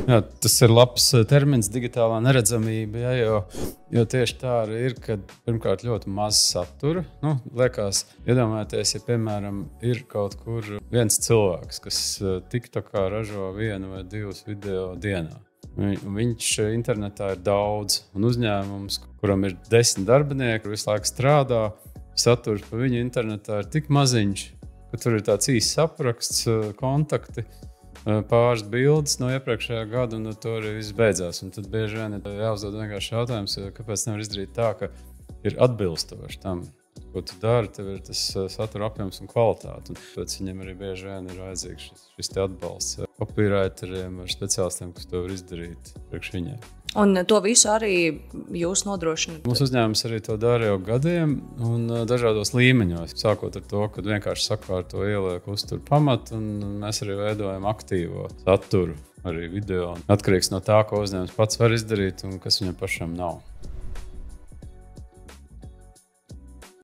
Jā, tas ir labs termins, digitālā neredzamība, jo tieši tā arī ir, ka pirmkārt ļoti maz satura. Liekas, iedomājieties, ja piemēram ir kaut kur viens cilvēks, kas TikTokā ražo 1 vai 2 video dienā. Viņš internetā ir daudz, un uzņēmums, kuram ir 10 darbinieki, visu laiku strādā, saturs pa viņu internetā ir tik maziņš, ka tur ir tāds īsts apraksts, kontakti, pāris bildes no iepriekšējā gada, un to arī viss beidzās. Un tad bieži vien ir jāuzdod vienkārši jautājums, kāpēc nevar izdarīt tā, ka ir atbilstoši tam, ko tu dari, tev ir tas satura apjoms un kvalitāte. Un pēc viņiem arī bieži vien ir vajadzīgs šis atbalsts copywriteriem ar speciālistiem, kas to var izdarīt priekš viņiem. Un to visu arī jūs nodrošināt? Mūsu uzņēmums arī to dara jau gadiem un dažādos līmeņos. Sākot ar to, kad vienkārši sakārto ieliek uzturu pamatu, un mēs arī veidojam aktīvo saturu, arī video. Atkarīgs no tā, ko uzņēmums pats var izdarīt un kas viņam pašam nav.